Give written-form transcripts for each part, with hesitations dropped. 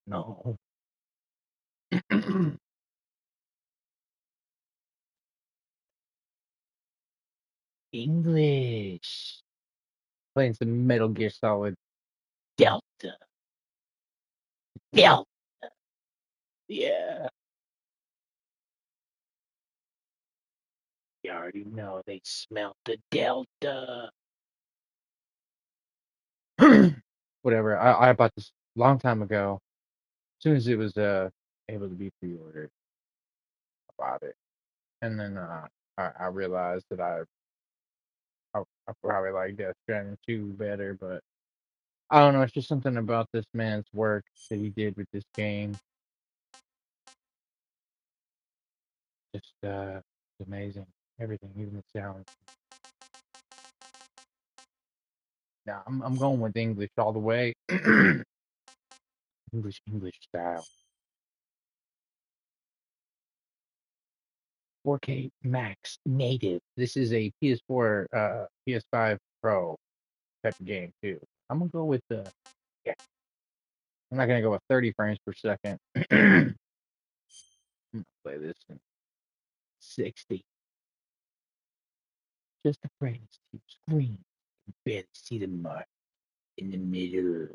No. English. Playing some Metal Gear Solid Delta. Delta. Yeah. You already know they smelt the Delta. Whatever. I bought this a long time ago. As soon as it was able to be pre-ordered, I bought it. And then I realized that I probably like Death Stranding 2 better, but I don't know. It's just something about this man's work that he did with this game. Just it's amazing. Everything, even the sound. Now I'm going with English all the way. English style. 4K Max native. This is a PS4, PS5 Pro type of game too. I'm gonna go with the yeah. I'm not gonna go with 30 frames per second. I'm gonna play this in 60. Just the frames to screen. You can barely see the mark in the middle.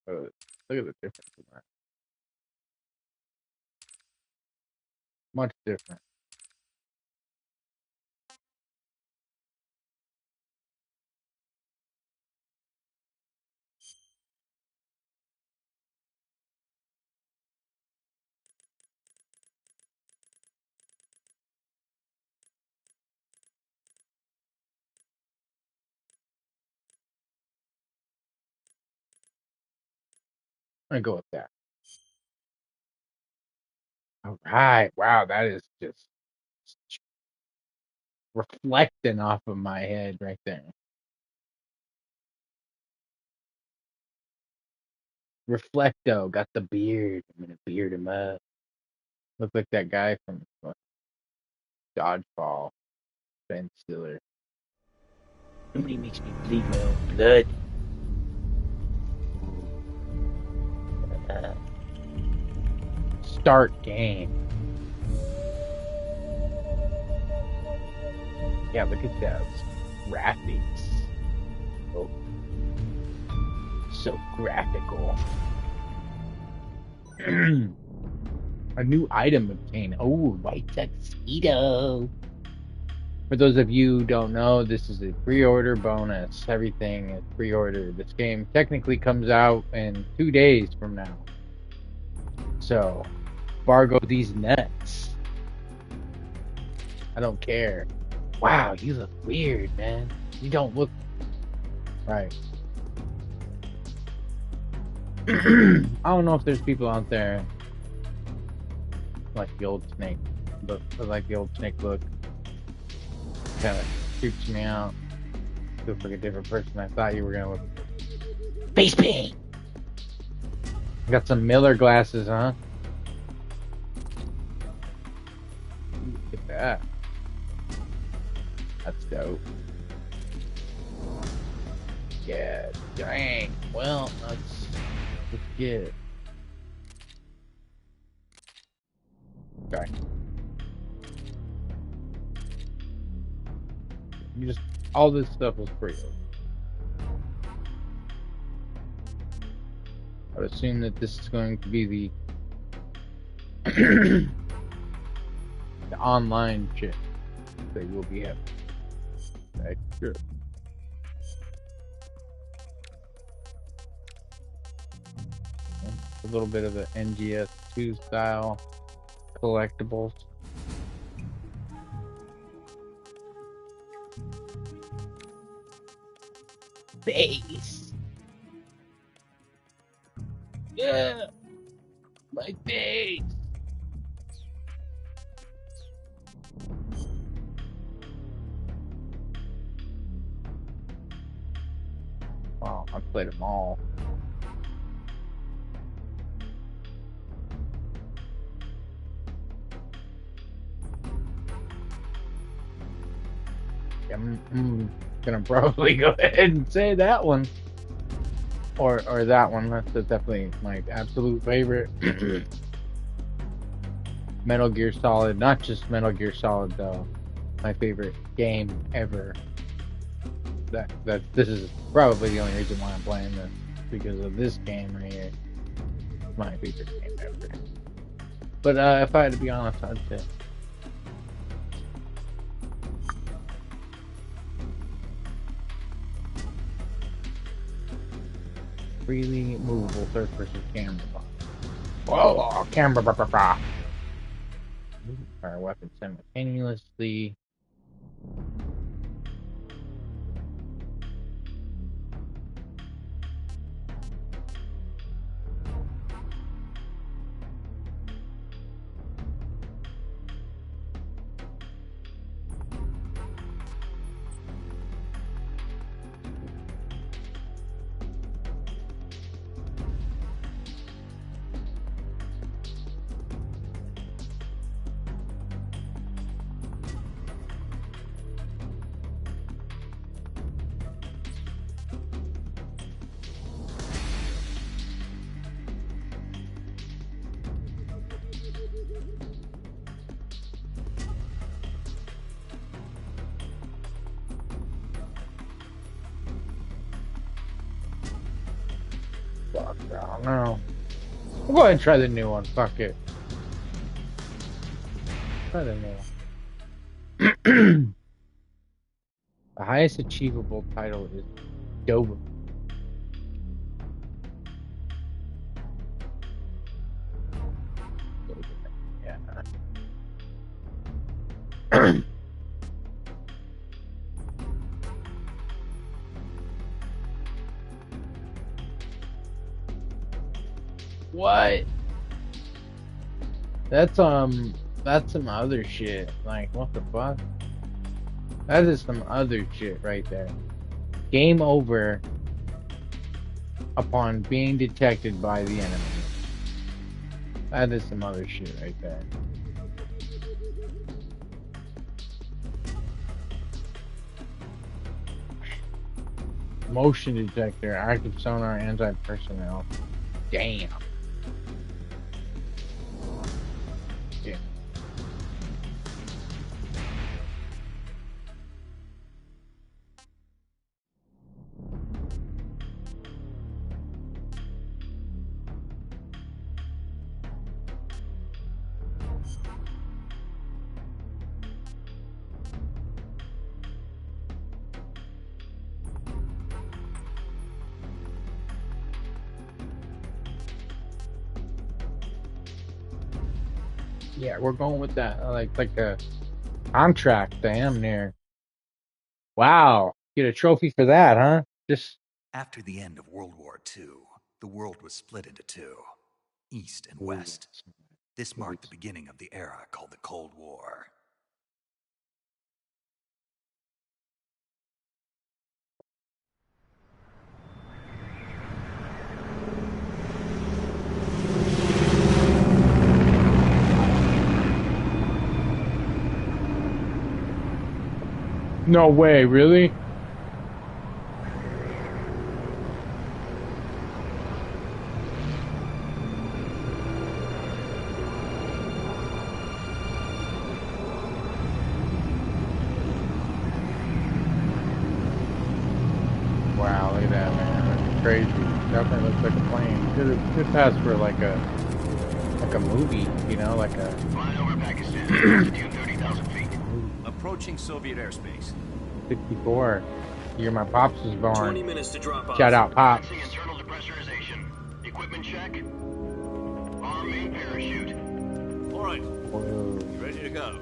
Look at the difference in that. Much different. I'm gonna go with that. All right. Wow, that is just reflecting off of my head right there. Reflecto got the beard. I'm gonna beard him up. Look like that guy from Dodgeball, Ben Stiller. Nobody makes me bleed my own blood. Uh, Start game. Yeah, look at those graphics. Oh, so graphical. A new item obtained. Oh, white tuxedo. For those of you who don't know, this is a pre-order bonus. Everything is pre-order. This game technically comes out in 2 days from now. So, bargo these nuts. I don't care. Wow, you look weird, man. You don't look right. I don't know if there's people out there like the old Snake, but like the old Snake look. Kind of creeps me out. Looks like a different person I thought you were gonna look. Face paint. Got some Miller glasses, huh? Look at that. That's dope. Yeah, dang. Well, let's get it. Okay. You just all this stuff was free. I would assume that this is going to be the the online shit they will be having. Okay, sure. A little bit of the NGS2 style collectibles. Face. Yeah, my face. Wow, I played them all. I'm gonna probably go ahead and say that one or that one. That's definitely my absolute favorite. Metal Gear Solid, not just Metal Gear Solid though. My favorite game ever. That this is probably the only reason why I'm playing this because of this game right here. My favorite game ever. But if I had to be honest, I'd say freely movable third person camera. Whoa, camera. Fire weapons simultaneously. Fuck, I don't know. We'll go ahead and try the new one. Fuck it. Try the new one. The highest achievable title is Dover. Yeah. What? That's some other shit. Like, what the fuck? That is some other shit right there. Game over upon being detected by the enemy. That is some other shit right there. Motion detector, active sonar, anti-personnel. Damn. Yeah. Yeah, we're going with that. Like a contract, damn near. Wow. Get a trophy for that, huh? Just After the end of World War II, the world was split into two, East and ooh, West. This marked the beginning of the era called the Cold War. no way, really? Wow, look at that, man. That's crazy. Definitely looks like a plane. Could pass for like a movie, you know, like a Flying over Pakistan, altitude 30,000 feet. Approaching Soviet airspace. 64. Year my pops was 20 born. minutes to drop off. Shout out pops. Commencing internal depressurization. Equipment check. Arm main parachute. All right, Whoa. ready to go.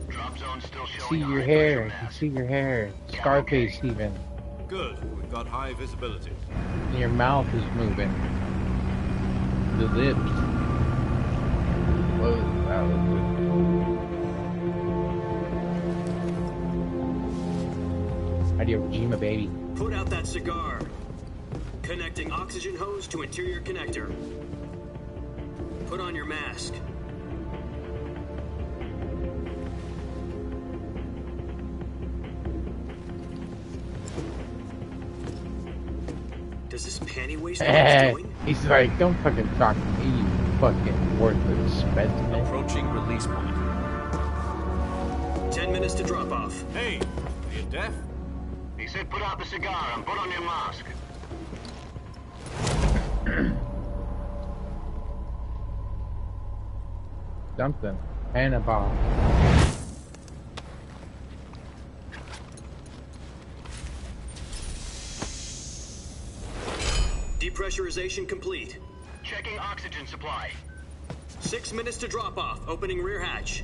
Drop zone still See showing your high hair. pressure You can mass. see your hair. Scarface even. Good, we've got high visibility. Your mouth is moving. The lips. Whoa, that was good. Idea Kojima, baby. Put out that cigar. Connecting oxygen hose to interior connector. Put on your mask. is this panty waster what's doing? He's like, don't fucking talk to me, you fucking worthless specimen. Approaching release point. 10 minutes to drop off. Hey, are you deaf? He said put out the cigar and put on your mask. Something. And a bomb. Depressurization complete. Checking oxygen supply. 6 minutes to drop off. Opening rear hatch.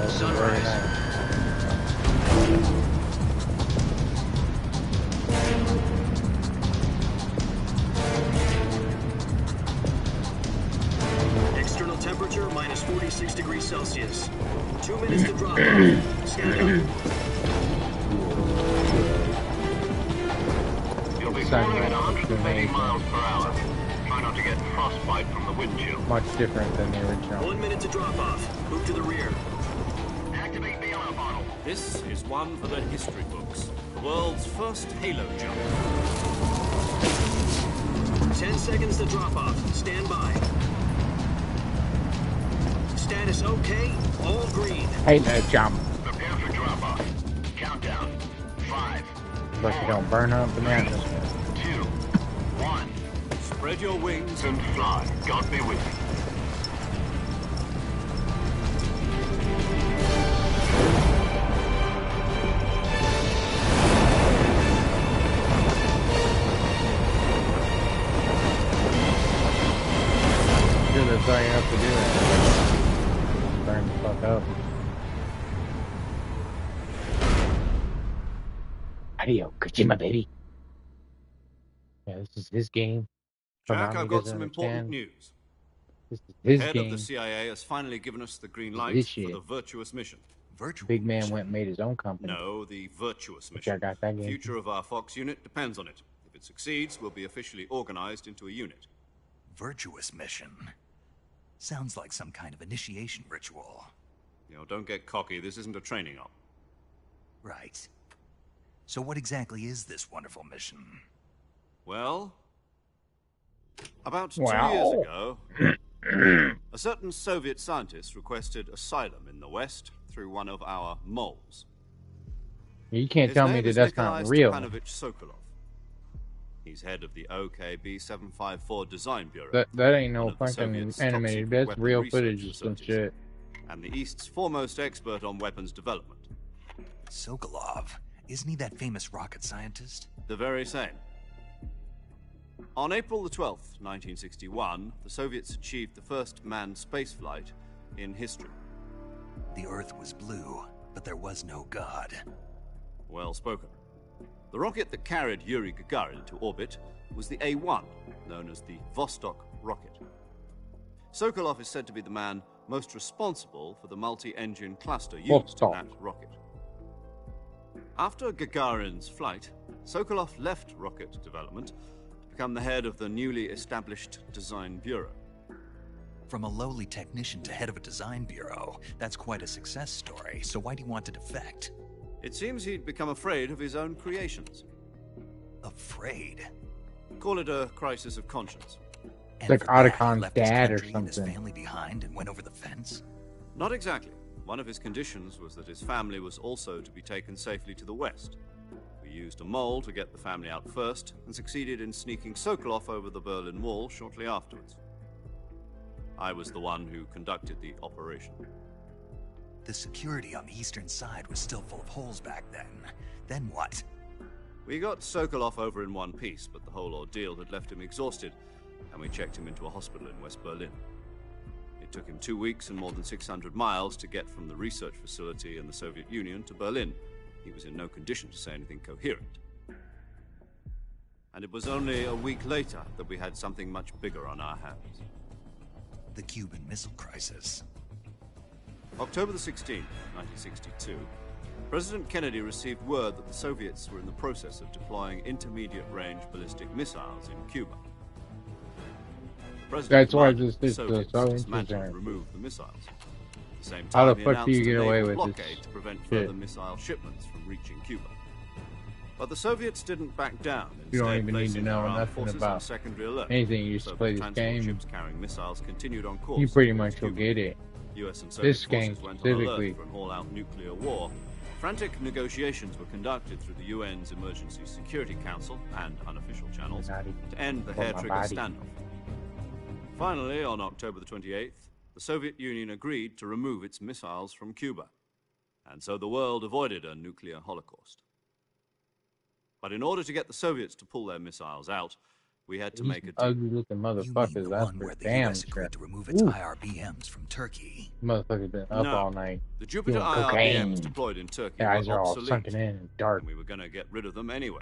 Sunrise. External temperature minus 46 degrees Celsius. 2 minutes to drop off. Stand up. You'll be falling at 130 miles per hour. Try not to get frostbite from the wind chill. Much different than the original. 1 minute to drop off. Move to the rear. Activate bailout bottle. This is one for the history books. The world's first halo jump. 10 seconds to drop off. Stand by. Status okay. All green. Hey, that jump. Prepare for drop off. Countdown. 5. But you don't burn up the mountains. 2. 1. Spread your wings And fly. God be with you. Dude, that's all you have to do. Burn the fuck up. Hideo Kojima, baby. Yeah, this is his game. Jack, Konami I've got doesn't some important understand. news. This is his Head game. of the CIA has finally given us the green This light is for shit. the virtuous mission. Virtual Big man mission. went and made his own company. No, the virtuous Which I mission. got that The game. future of our Fox unit depends on it. If it succeeds, we'll be officially organized into a unit. Virtuous mission. Sounds like some kind of initiation ritual. Don't get cocky. This isn't a training op. Right. So what exactly is this wonderful mission? Well, about 2 Wow. years ago, a certain Soviet scientist requested asylum in the West through one of our moles. You can't His tell name me that is that's Nikolai not real. Stepanovich Sokolov. He's head of the OKB 754 Design Bureau. That ain't no one of the fucking Soviets' animated. top-secret That's weapon real research footage of some facilities, shit. and the East's foremost expert on weapons development. Sokolov. Isn't he that famous rocket scientist? The very same. On April the 12th, 1961, the Soviets achieved the first manned spaceflight in history. The Earth was blue, but there was no God. Well spoken. The rocket that carried Yuri Gagarin to orbit was the A-1, known as the Vostok rocket. Sokolov is said to be the man most responsible for the multi-engine cluster used in Vostok. that rocket. After Gagarin's flight, Sokolov left rocket development to become the head of the newly established Design Bureau. From a lowly technician to head of a design bureau, that's quite a success story. So why do you want to defect? It seems he'd become afraid of his own creations. Afraid? Call it a crisis of conscience. And like for that, he Otacon's left his dad or country and his something. family behind and went over the fence? Not exactly. One of his conditions was that his family was also to be taken safely to the west. We used a mole to get the family out first, and succeeded in sneaking Sokolov over the Berlin Wall shortly afterwards. I was the one who conducted the operation. The security on the eastern side was still full of holes back then. Then what? We got Sokolov over in one piece, but the whole ordeal had left him exhausted, and we checked him into a hospital in West Berlin. It took him 2 weeks and more than 600 miles to get from the research facility in the Soviet Union to Berlin. He was in no condition to say anything coherent. And it was only a week later that we had something much bigger on our hands. The Cuban Missile Crisis. October the 16th, 1962, President Kennedy received word that the Soviets were in the process of deploying intermediate-range ballistic missiles in Cuba. The president That's why demanded this the is Soviets so dismantle interesting. and remove the missiles. the same How the time, he fuck do you announced a get away naval with this blockade to prevent shit? further missile shipments from reaching Cuba. But the Soviets didn't back down, You don't instead even need to placing their know armed nothing forces about on secondary alert. anything. You just Soviet play this transport game, ships carrying missiles continued on course. you pretty towards much will Cuba. get it. US and Soviet This game forces went on alert specifically. for an all-out nuclear war. Frantic negotiations were conducted through the UN's Emergency Security Council and unofficial channels to end the hair-trigger standoff. Finally, on October the 28th, the Soviet Union agreed to remove its missiles from Cuba, and so the world avoided a nuclear holocaust. But in order to get the Soviets to pull their missiles out, we had to These make a deal. ugly looking You mean motherfuckers. the That's one for where the damn U.S. sure. agreed to remove its Ooh, IRBMs from Turkey? motherfuckers been up No. all night The Jupiter doing IRBMs cocaine. deployed in Turkey Their eyes were are all obsolete, sunken in and dark. and we were going to get rid of them anyway.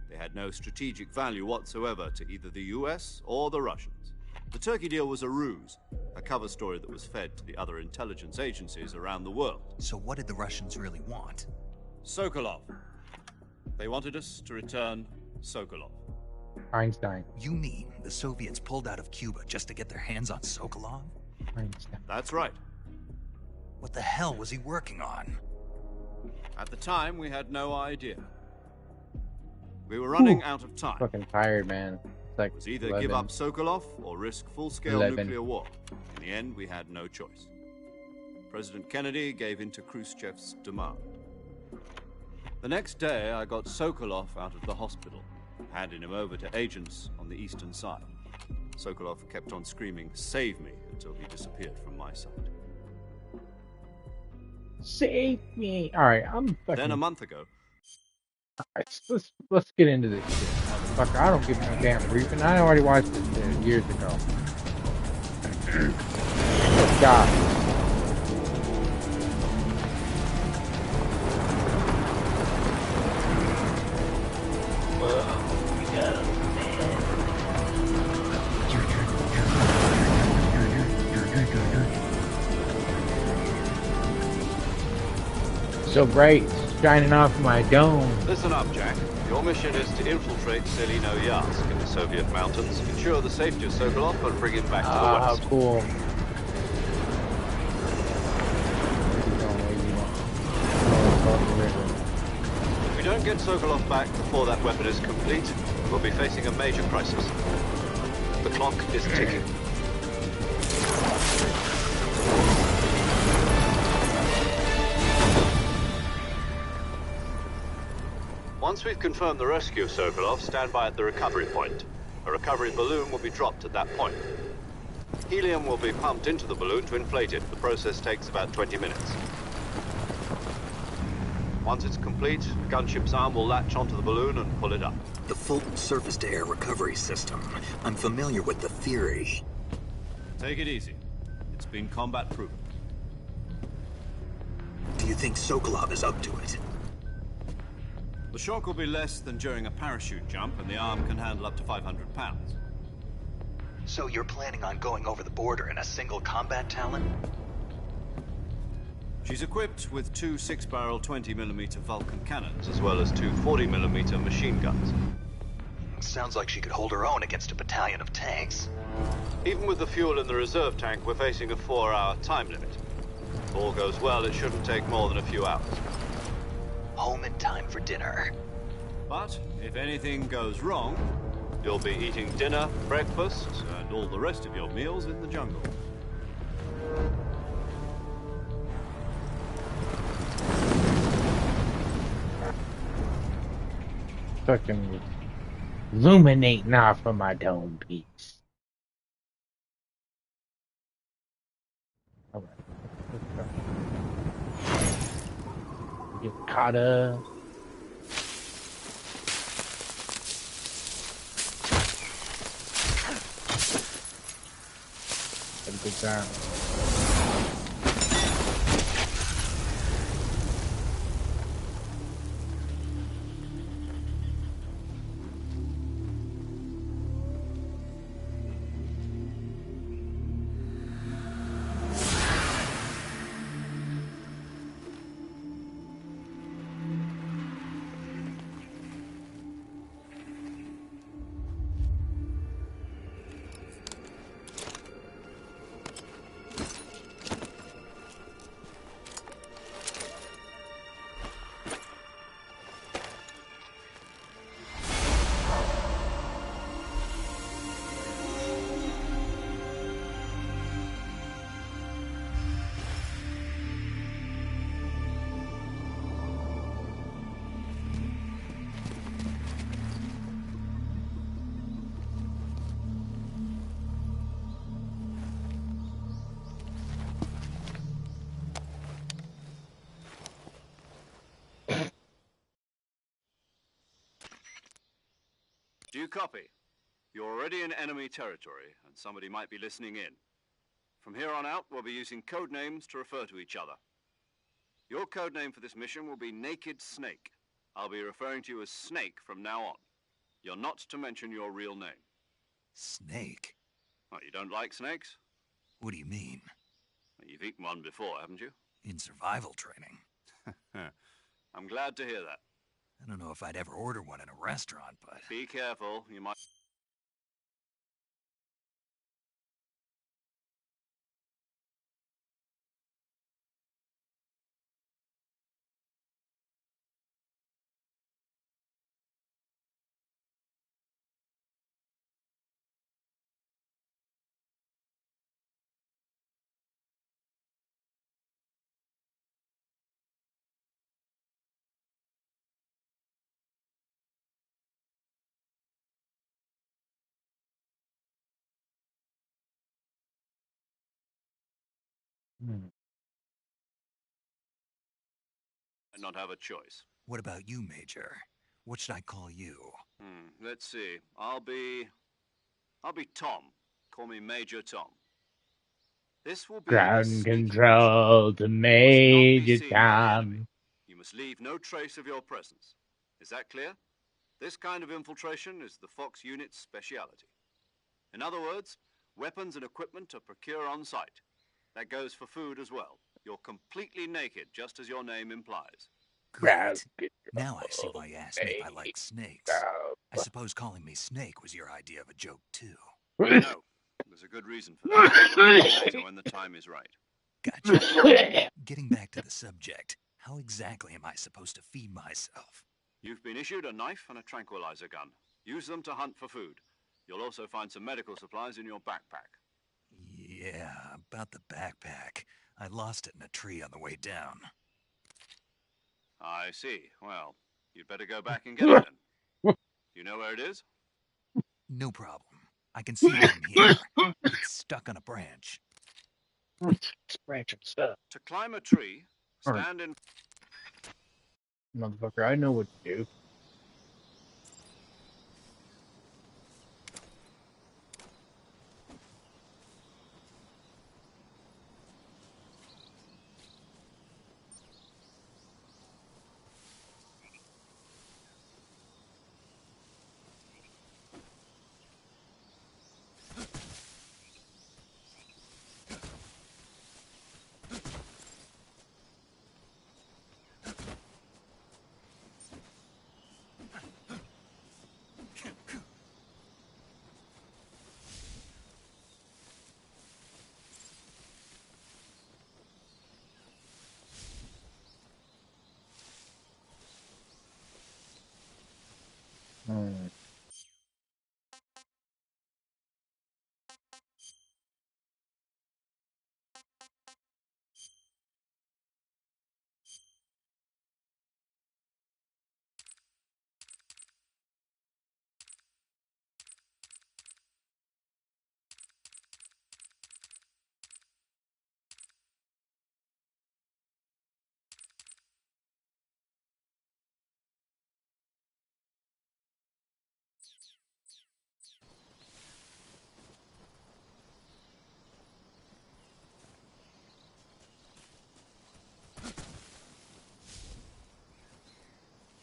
They had no strategic value whatsoever to either the US or the Russians. The Turkey deal was a ruse, a cover story that was fed to the other intelligence agencies around the world. So what did the Russians really want? Sokolov. They wanted us to return Sokolov. Einstein. You mean the Soviets pulled out of Cuba just to get their hands on Sokolov? Einstein. That's right. What the hell was he working on? At the time, we had no idea. We were running out of time. Fucking tired, man. It's like It was either 11. give up Sokolov or risk full-scale 11. nuclear war. In the end, we had no choice. President Kennedy gave in to Khrushchev's demand. The next day, I got Sokolov out of the hospital, handing him over to agents on the eastern side. Sokolov kept on screaming, "Save me," until he disappeared from my sight. Save me. Alright, I'm fucking. Then a month ago, Alright, let's get into this shit. Motherfucker, I don't give no damn briefing. I already watched this shit years ago. Let's die. So bright, shining off my dome. listen up, Jack. Your mission is to infiltrate Selino Yask in the Soviet mountains, ensure the safety of Sokolov, and bring him back to the Ah, west. cool. If we don't get Sokolov back before that weapon is complete, we'll be facing a major crisis. The clock is ticking. Once we've confirmed the rescue of Sokolov, stand by at the recovery point. A recovery balloon will be dropped at that point. Helium will be pumped into the balloon to inflate it. The process takes about 20 minutes. Once it's complete, the gunship's arm will latch onto the balloon and pull it up. The Fulton surface-to-air recovery system. I'm familiar with the theory. Take it easy. It's been combat proven. Do you think Sokolov is up to it? The shock will be less than during a parachute jump, and the arm can handle up to 500 pounds. So you're planning on going over the border in a single combat Talon? She's equipped with two 6-barrel 20mm Vulcan cannons, as well as two 40mm machine guns. Sounds like she could hold her own against a battalion of tanks. Even with the fuel in the reserve tank, we're facing a 4-hour time limit. If all goes well, it shouldn't take more than a few hours. Home in time for dinner. But if anything goes wrong, you'll be eating dinner, breakfast, and all the rest of your meals in the jungle. Fucking illuminating off of my dome piece. Alright, let's go. Get caught up. Have a good time. Do you copy? You're already in enemy territory, and somebody might be listening in. From here on out, we'll be using code names to refer to each other. Your code name for this mission will be Naked Snake. I'll be referring to you as Snake from now on. You're not to mention your real name. Snake? What, you don't like snakes? What do you mean? You've eaten one before, haven't you? In survival training. I'm glad to hear that. I don't know if I'd ever order one in a restaurant, but... Be careful, you might... not have a choice. What about you, Major? What should I call you? Let's see. I'll be Tom. Call me Major Tom. This will be a Ground sneaky control to mission. You must not be Major seen by the enemy. Tom. You must leave no trace of your presence. Is that clear? This kind of infiltration is the Fox unit's speciality. In other words, weapons and equipment are procured on site. That goes for food as well. You're completely naked, just as your name implies. Ground Great. Now I see control why you asked me if I like snakes. Tom. I suppose calling me Snake was your idea of a joke, too. No, there's a good reason for that. So when the time is right. Gotcha. Getting back to the subject, how exactly am I supposed to feed myself? You've been issued a knife and a tranquilizer gun. Use them to hunt for food. You'll also find some medical supplies in your backpack. Yeah, about the backpack. I lost it in a tree on the way down. I see. Well, you'd better go back and get it then. You know where it is? No problem. I can see it from here. It's stuck on a branch. Branch stuff. To climb a tree, Alright. stand in... Motherfucker, I know what to do.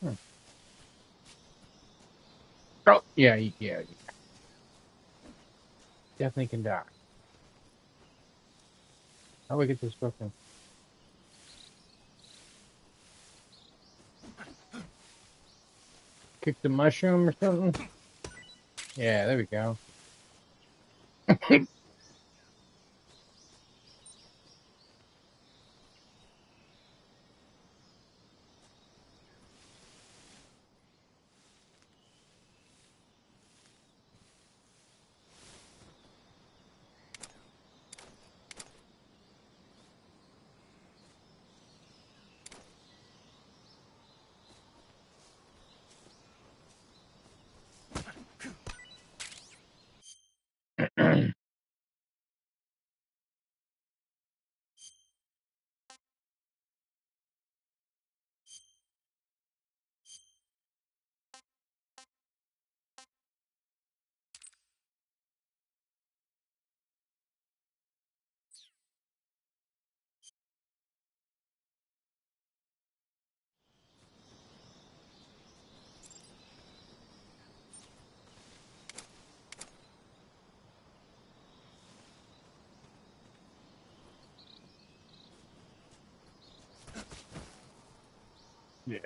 Hmm. Oh, yeah, yeah. Definitely can die. How do I get this fucking... Kick the mushroom or something? Yeah, there we go. Yeah.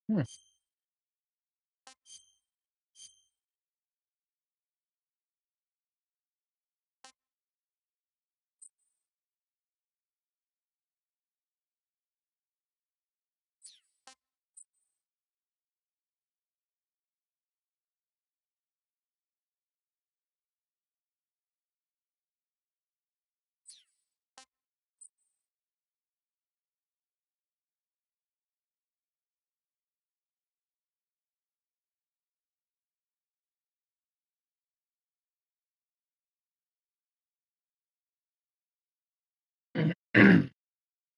Hmm.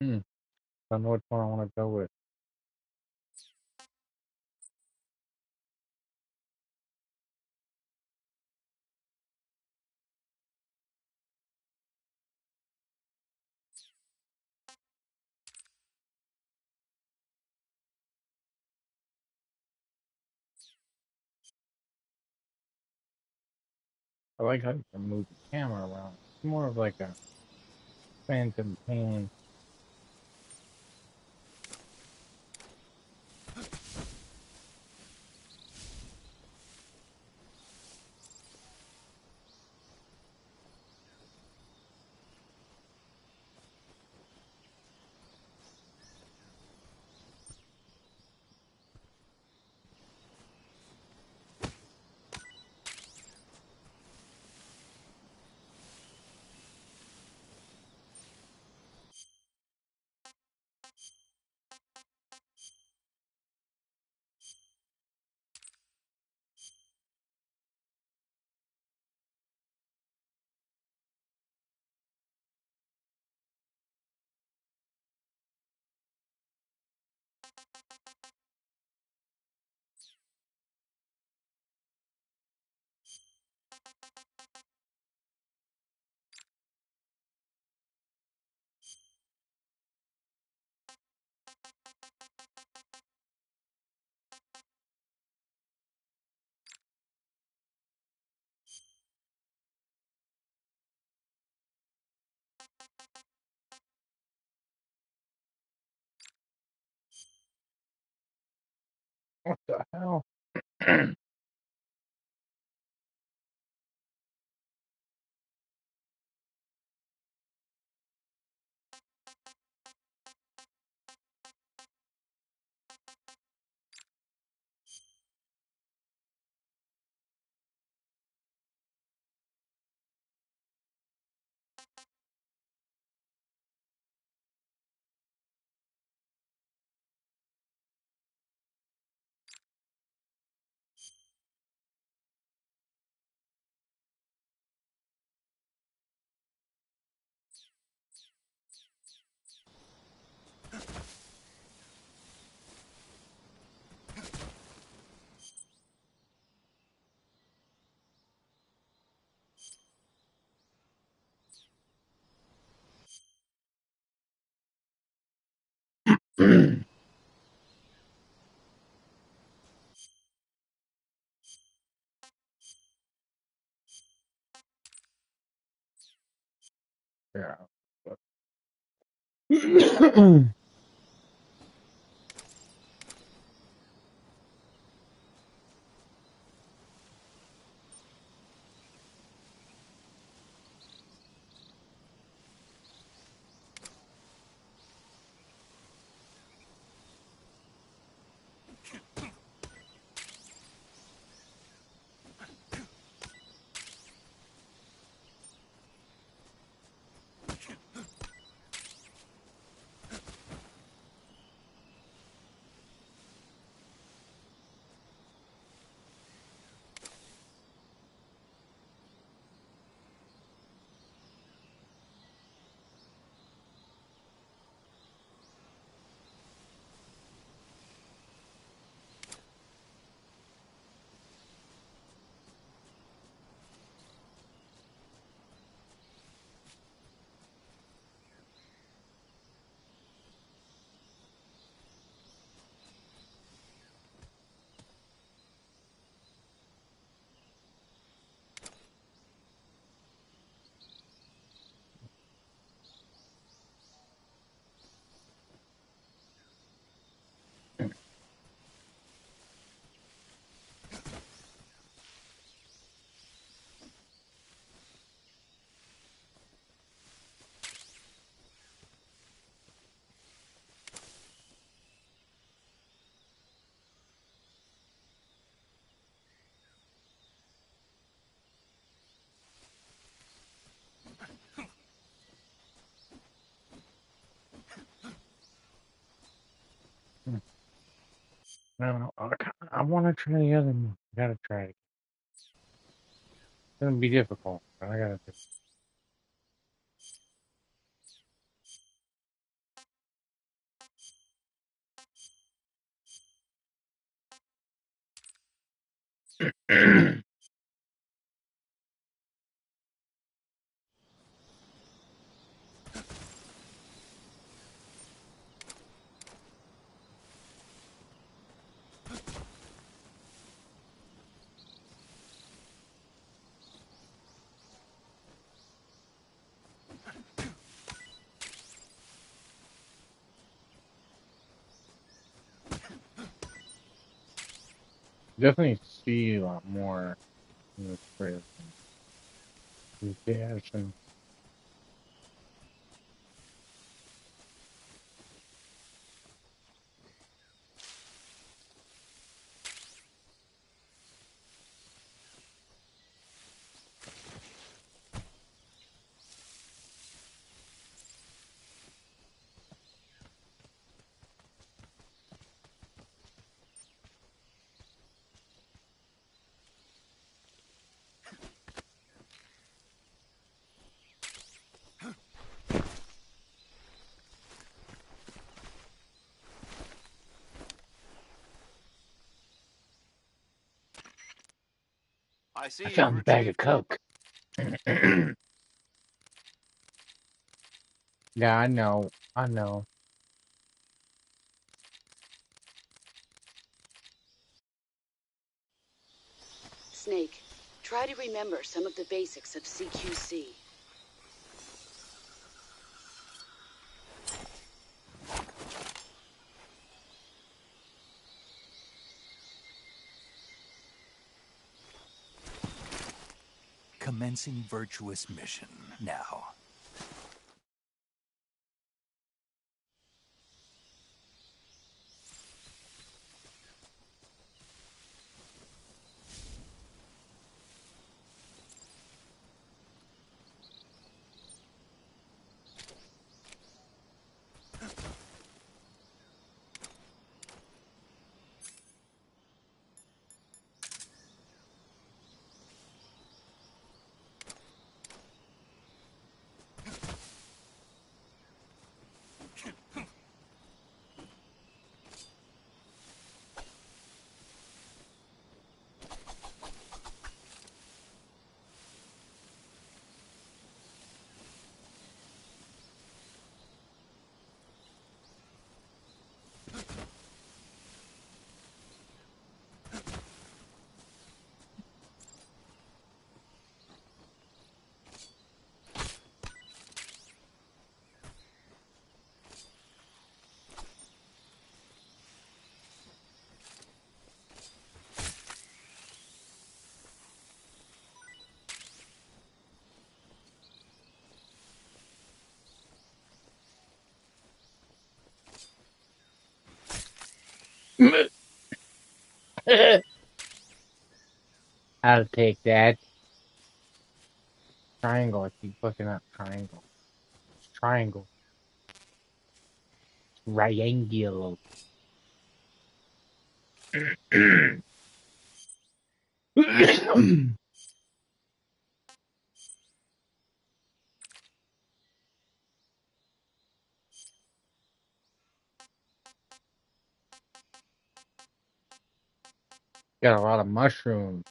Hmm. Don't know which one I want to go with. I like how you can move the camera around. It's more of like a phantom pain. What the hell? Yeah. No, I want to try the other one. I gotta try it. It's gonna be difficult, but I gotta do it. Definitely see a lot more in this trailer than the action. I see I you've found a bag of retrieved more. coke. Yeah, I know. I know. Snake, try to remember some of the basics of CQC. Commencing virtuous mission now. I'll take that. Triangle. I keep looking up triangle. It's triangle. Triangular. Got a lot of mushrooms.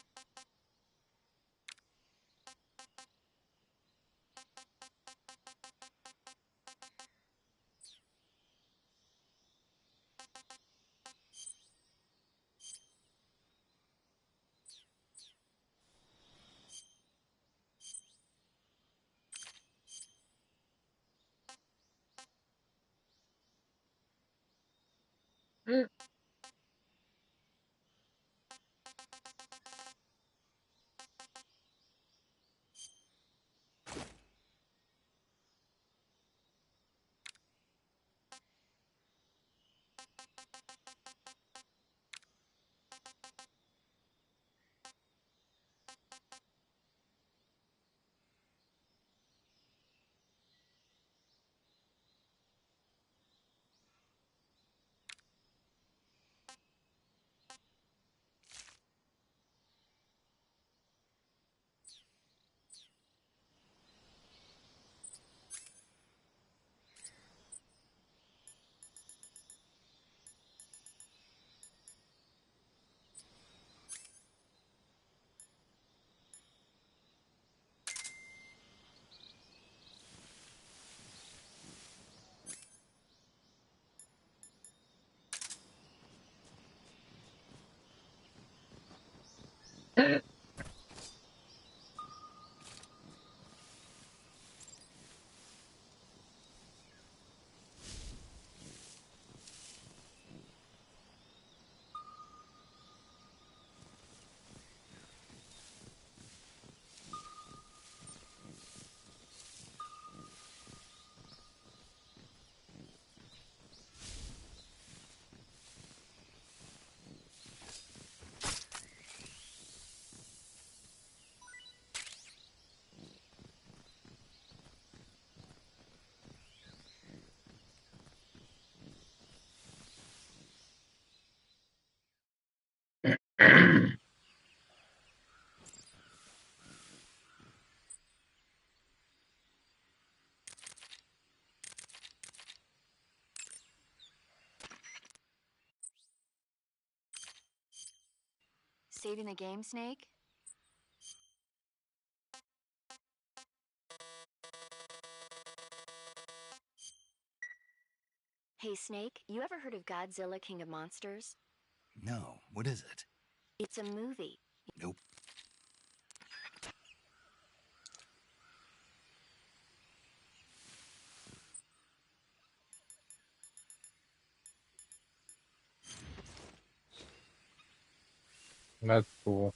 Saving the game, Snake? Hey, Snake, you ever heard of Godzilla King of Monsters? No, what is it? It's a movie. Nope. That's cool.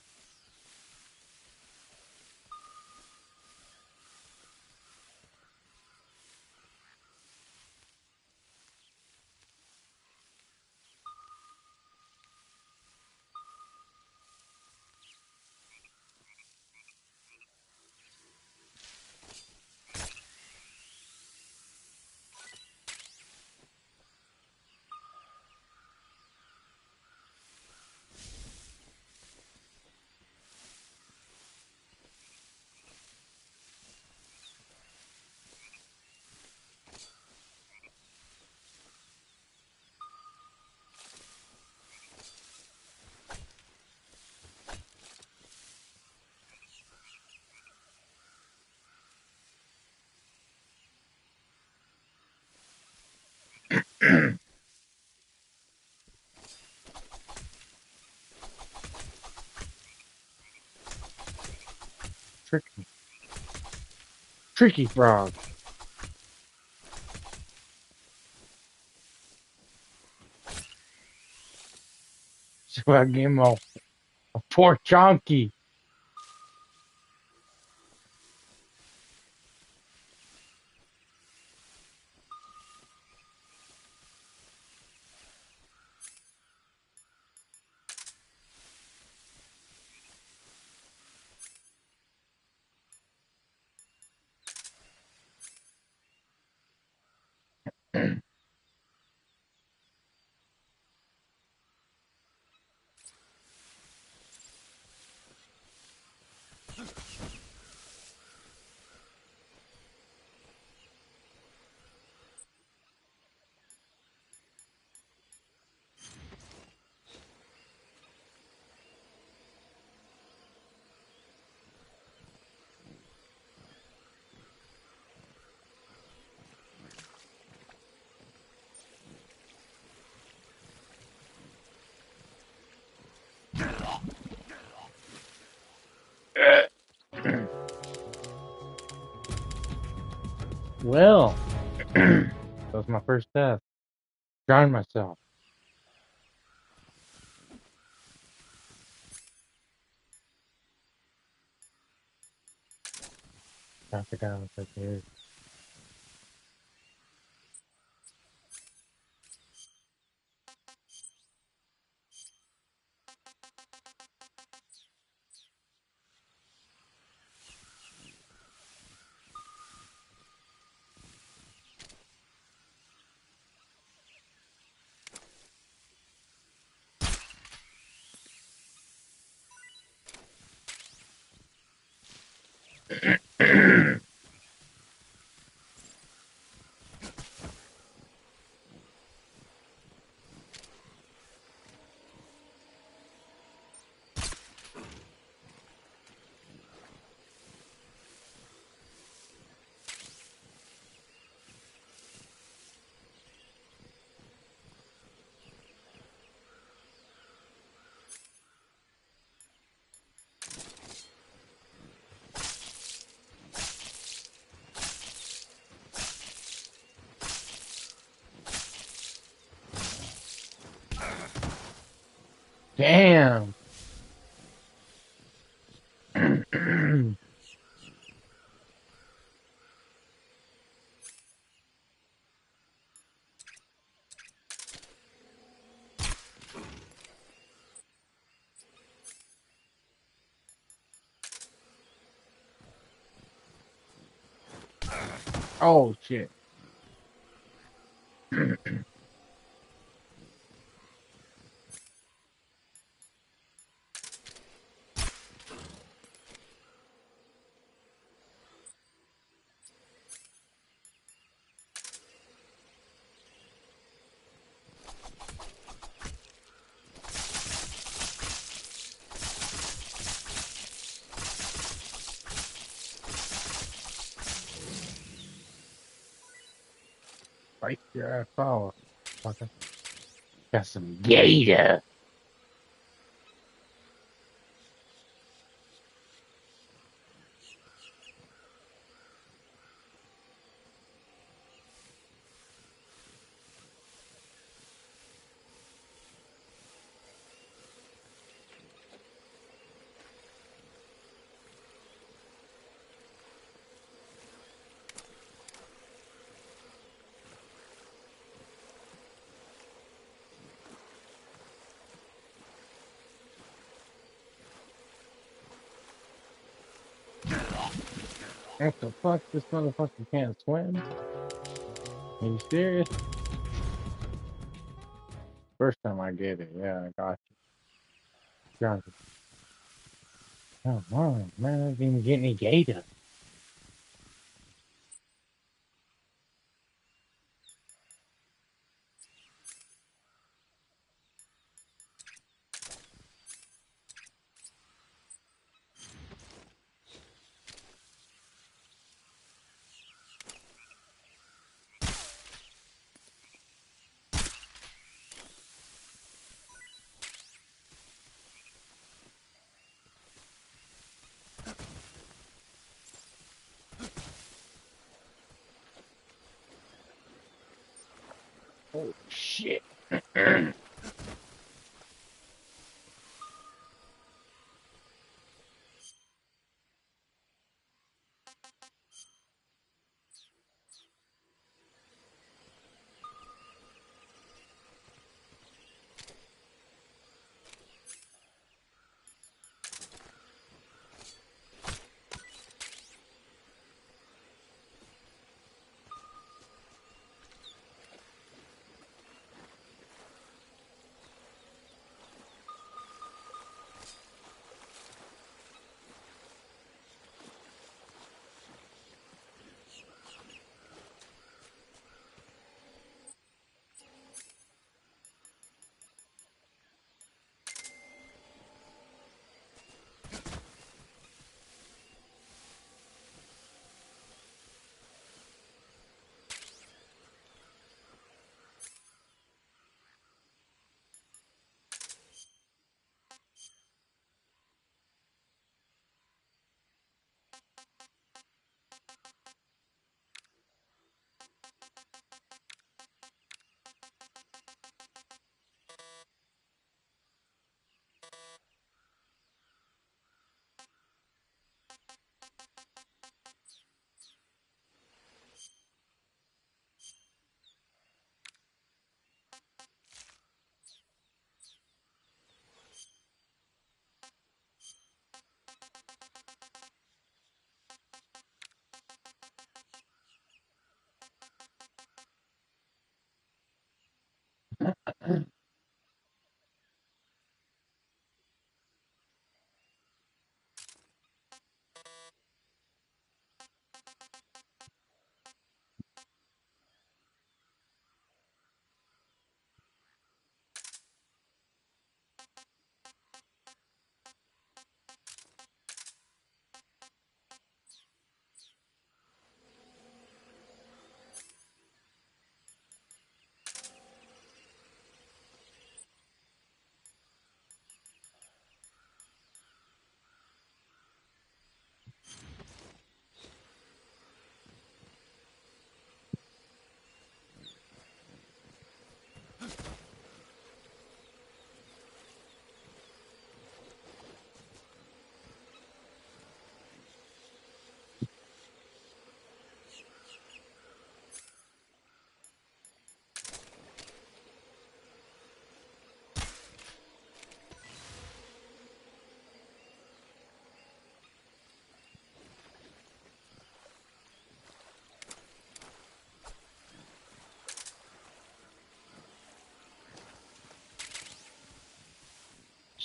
Tricky. Tricky frog. So I gave him a poor chonky. Well, that was my first death. Drowned myself. I forgot what that is. Damn. Oh shit. Fight your ass off. Fucker. Got some gator. What the fuck? This motherfucker can't swim? Are you serious? First time I get it. Yeah, I got you. Got you. Come on, man. I didn't even get any gator. Oh, shit.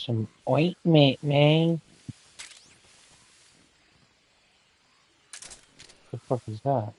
Some ointment, man. The fuck is that?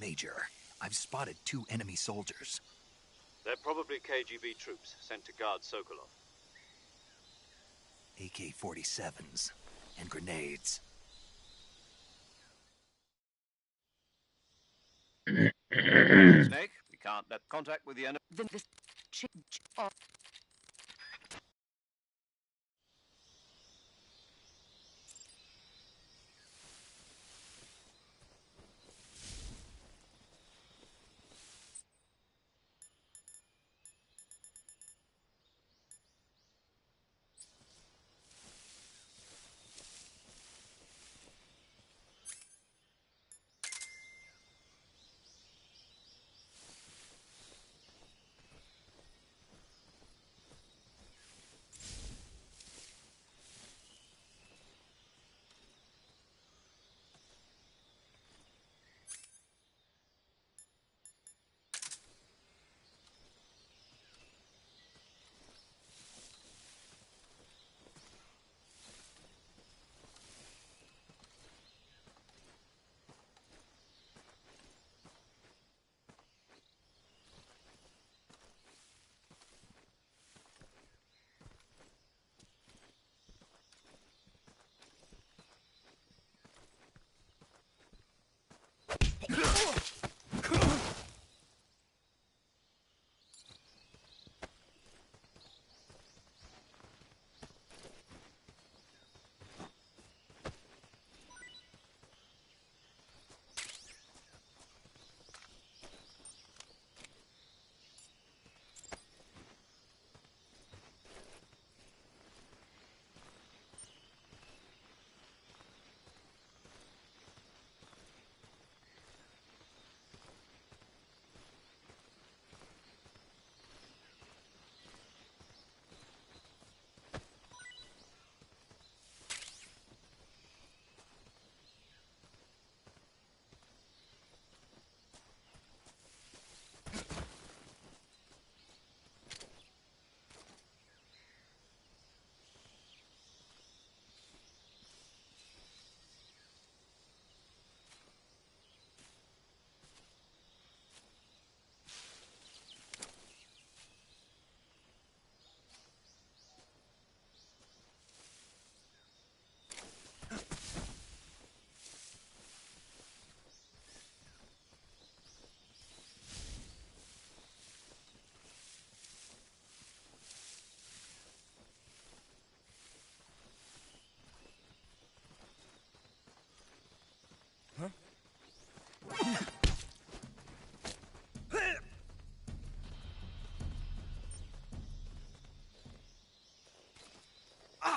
Major, I've spotted 2 enemy soldiers. They're probably KGB troops sent to guard Sokolov. AK-47s and grenades. Snake, we can't let contact with the enemy.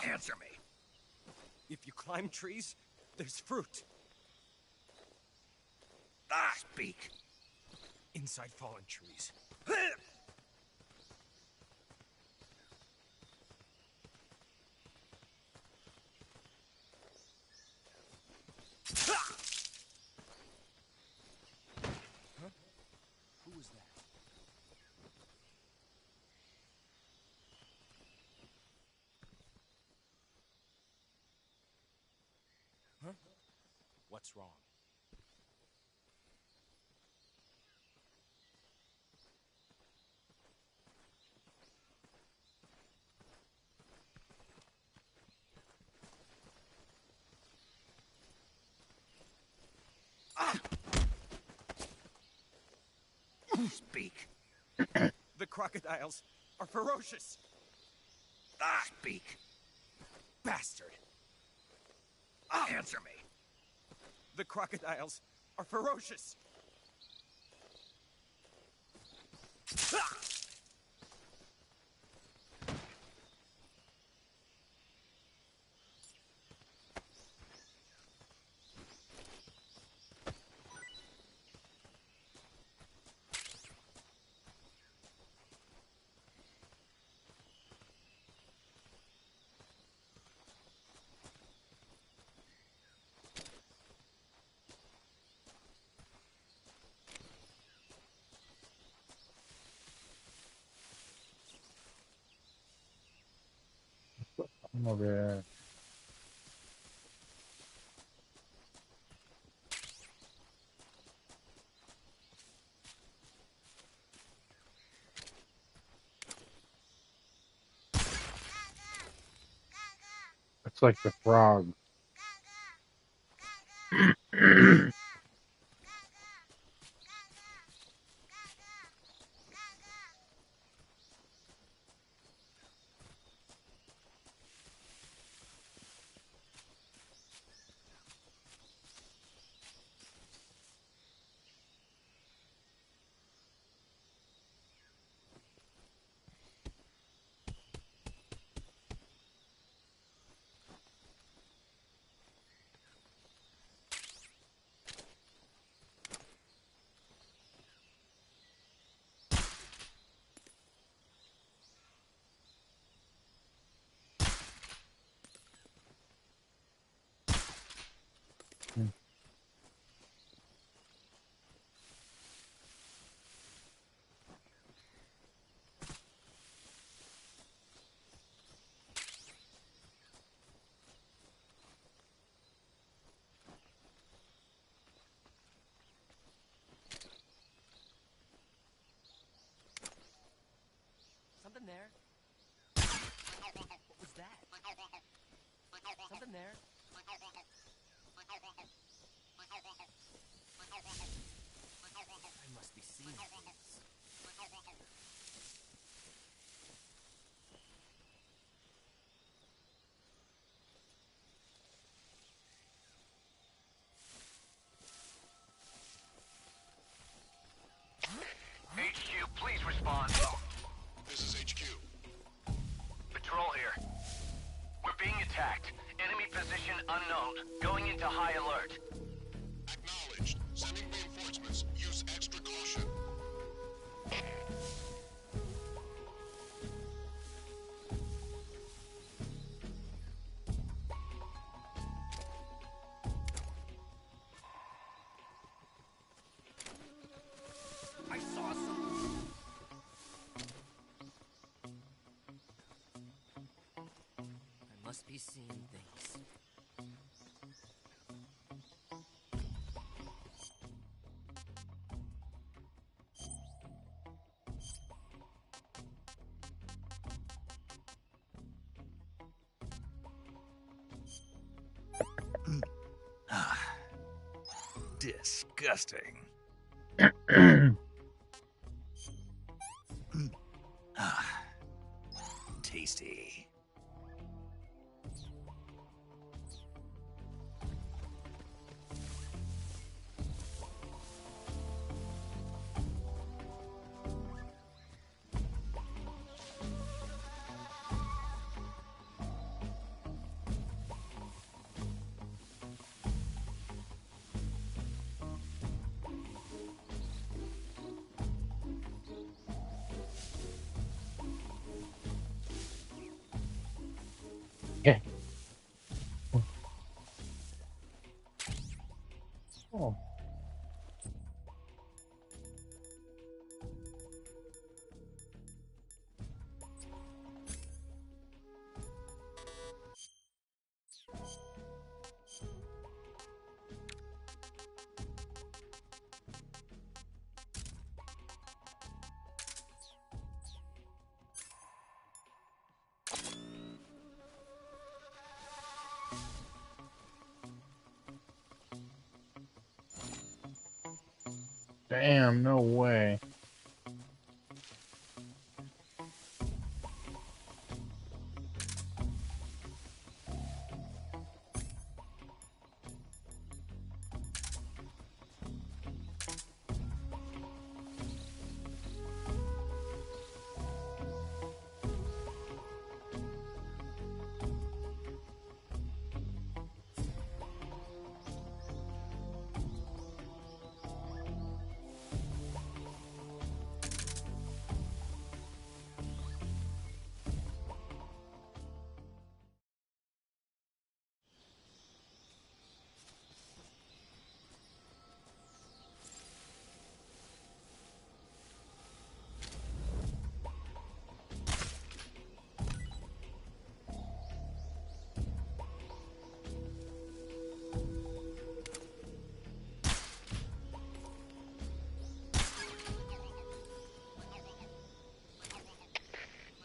Answer me. If you climb trees, there's fruit. Speak. Inside fallen trees. What's wrong? Speak. The crocodiles are ferocious. Speak. Bastard. Answer me. The crocodiles are ferocious. I'm over there. It's like the frog. Something there? What was that? Something there? I must be seeing things. HQ, please respond. This is HQ. Patrol here. We're being attacked. Enemy position unknown. Going into high alert. Acknowledged. Sending reinforcements. Use extra caution. I saw some. I must be seeing things. Disgusting. Tasty. Damn, no way.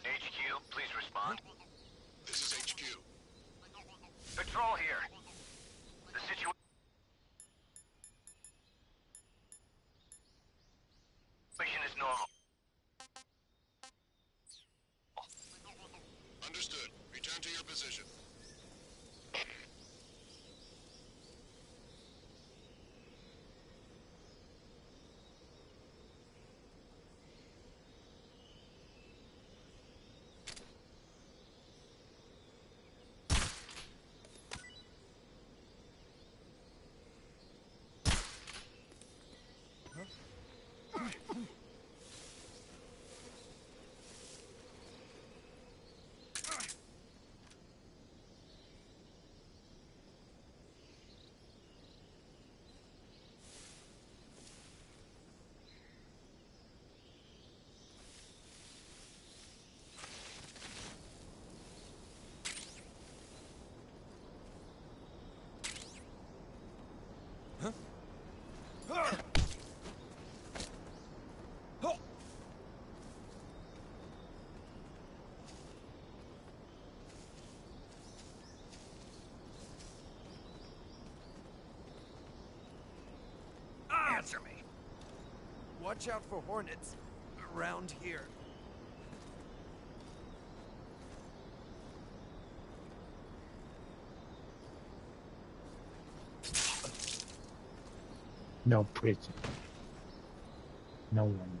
HQ, please respond. This is HQ. Patrol here. The situation is normal. Understood. Return to your position. Answer me. Watch out for hornets around here. No prison. No one.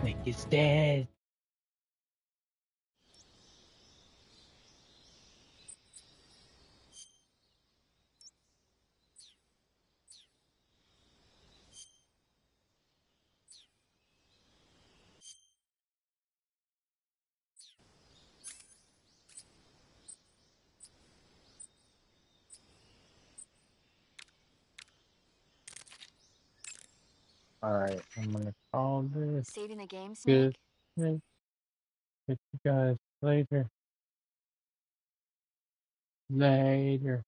Snake is dead. Alright, I'm gonna call this Saving the game, good. Snake? Catch you guys later. Later.